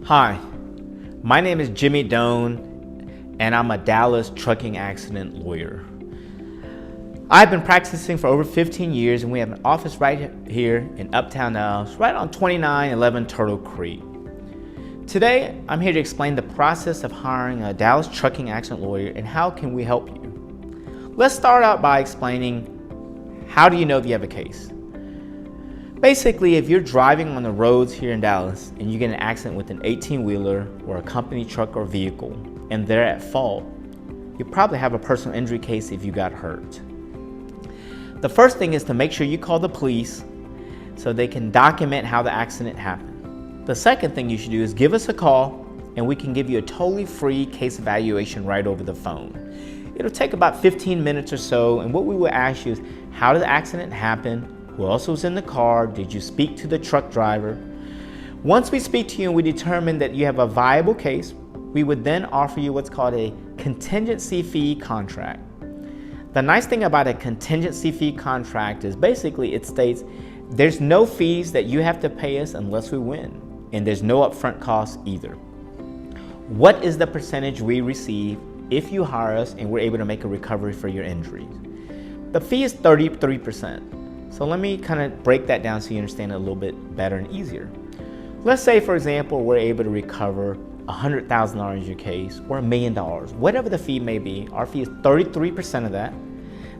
Hi, my name is Jimmy Doan, and I'm a Dallas trucking accident lawyer. I've been practicing for over 15 years, and we have an office right here in Uptown Dallas, right on 2911 Turtle Creek. Today, I'm here to explain the process of hiring a Dallas trucking accident lawyer and how can we help you. Let's start out by explaining how do you know if you have a case. Basically, if you're driving on the roads here in Dallas and you get in an accident with an 18-wheeler or a company truck or vehicle and they're at fault, you probably have a personal injury case if you got hurt. The first thing is to make sure you call the police so they can document how the accident happened. The second thing you should do is give us a call and we can give you a totally free case evaluation right over the phone. It'll take about 15 minutes or so, and what we will ask you is, how did the accident happen? Who else was in the car? Did you speak to the truck driver? Once we speak to you and we determine that you have a viable case, we would then offer you what's called a contingency fee contract. The nice thing about a contingency fee contract is basically it states there's no fees that you have to pay us unless we win, and there's no upfront costs either. What is the percentage we receive if you hire us and we're able to make a recovery for your injuries? The fee is 33%. So let me kind of break that down so you understand it a little bit better and easier. Let's say, for example, we're able to recover $100,000 in your case or $1 million, whatever the fee may be. Our fee is 33% of that.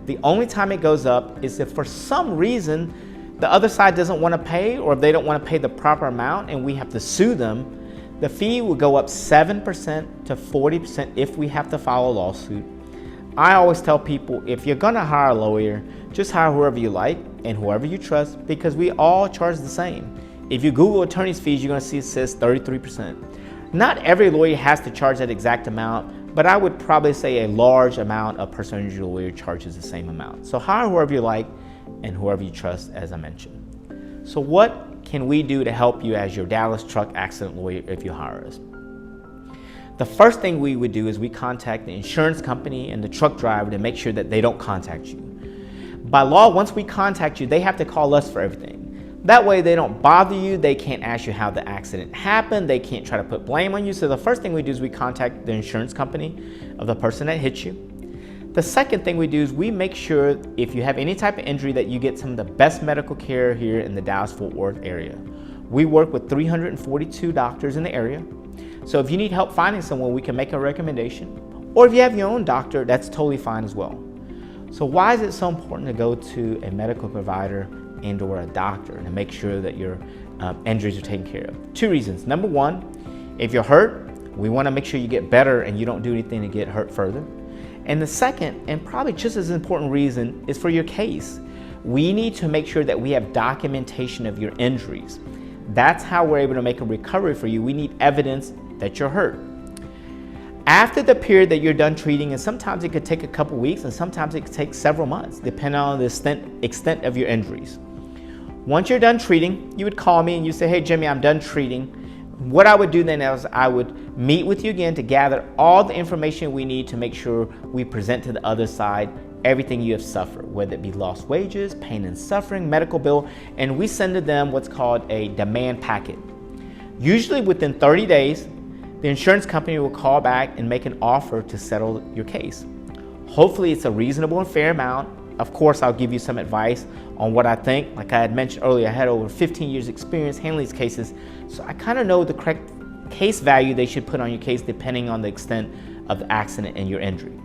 The only time it goes up is if for some reason the other side doesn't want to pay, or if they don't want to pay the proper amount and we have to sue them. The fee will go up 7% to 40% if we have to file a lawsuit. I always tell people, if you're going to hire a lawyer, just hire whoever you like and whoever you trust, because we all charge the same. If you Google attorney's fees, you're going to see it says 33%. Not every lawyer has to charge that exact amount, but I would probably say a large amount of personal injury lawyer charges the same amount. So hire whoever you like and whoever you trust, as I mentioned. So what can we do to help you as your Dallas truck accident lawyer if you hire us? The first thing we would do is we contact the insurance company and the truck driver to make sure that they don't contact you. By law, once we contact you, they have to call us for everything. That way they don't bother you, they can't ask you how the accident happened, they can't try to put blame on you. So the first thing we do is we contact the insurance company of the person that hit you. The second thing we do is we make sure if you have any type of injury that you get some of the best medical care here in the Dallas-Fort Worth area. We work with 342 doctors in the area. So if you need help finding someone, we can make a recommendation. Or if you have your own doctor, that's totally fine as well. So why is it so important to go to a medical provider and or a doctor and to make sure that your injuries are taken care of? Two reasons. Number one, if you're hurt, we want to make sure you get better and you don't do anything to get hurt further. And the second, and probably just as important reason, is for your case. We need to make sure that we have documentation of your injuries. That's how we're able to make a recovery for you. We need evidence that you're hurt. After the period that you're done treating, and sometimes it could take a couple weeks and sometimes it could take several months, depending on the extent of your injuries. Once you're done treating, you would call me and you say, hey Jimmy, I'm done treating. What I would do then is I would meet with you again to gather all the information we need to make sure we present to the other side everything you have suffered, whether it be lost wages, pain and suffering, medical bill, and we send to them what's called a demand packet. Usually within 30 days, the insurance company will call back and make an offer to settle your case. Hopefully it's a reasonable and fair amount. Of course, I'll give you some advice on what I think. Like I had mentioned earlier, I had over 15 years experience handling these cases, so I kind of know the correct case value they should put on your case depending on the extent of the accident and your injury.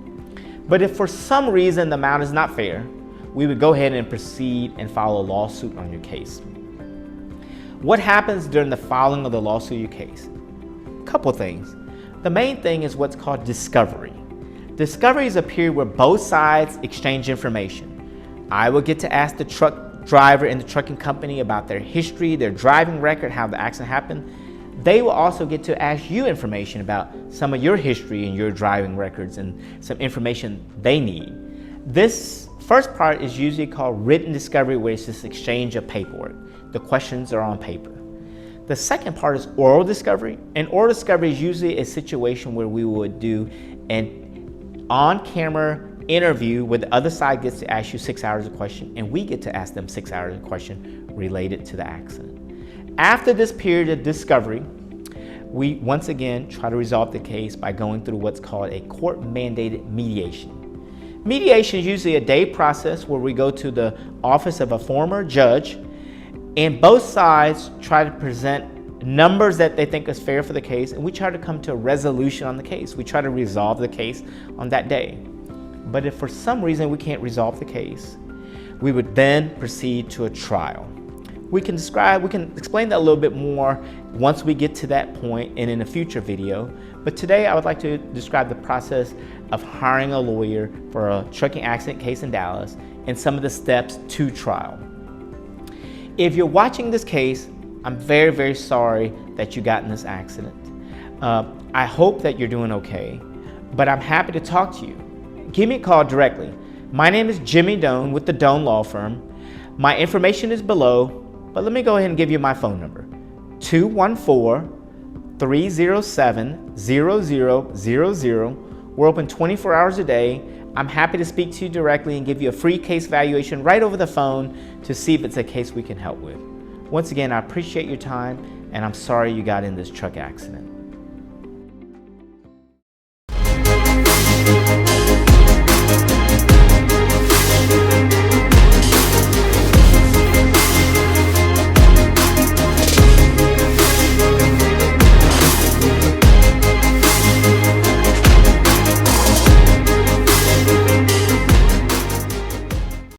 But if for some reason the amount is not fair, we would go ahead and proceed and file a lawsuit on your case. What happens during the filing of the lawsuit of your case? Couple things. The main thing is what's called discovery. Discovery is a period where both sides exchange information. I will get to ask the truck driver and the trucking company about their history, their driving record, how the accident happened. They will also get to ask you information about some of your history and your driving records and some information they need. This first part is usually called written discovery, where it's this exchange of paperwork. The questions are on paper. The second part is oral discovery, and oral discovery is usually a situation where we would do an on-camera interview where the other side gets to ask you 6 hours of question and we get to ask them 6 hours of question related to the accident. After this period of discovery, we once again try to resolve the case by going through what's called a court-mandated mediation. Mediation is usually a day process where we go to the office of a former judge and both sides try to present numbers that they think is fair for the case, and we try to come to a resolution on the case. We try to resolve the case on that day. But if for some reason we can't resolve the case, we would then proceed to a trial. We can explain that a little bit more once we get to that point and in a future video. But today I would like to describe the process of hiring a lawyer for a trucking accident case in Dallas and some of the steps to trial. If you're watching this case, I'm very, very sorry that you got in this accident. I hope that you're doing okay, but I'm happy to talk to you. Give me a call directly. My name is Jimmy Doan with the Doan Law Firm. My information is below. But let me go ahead and give you my phone number, 214-307-0000. We're open 24 hours a day. I'm happy to speak to you directly and give you a free case valuation right over the phone to see if it's a case we can help with. Once again, I appreciate your time, and I'm sorry you got in this truck accident.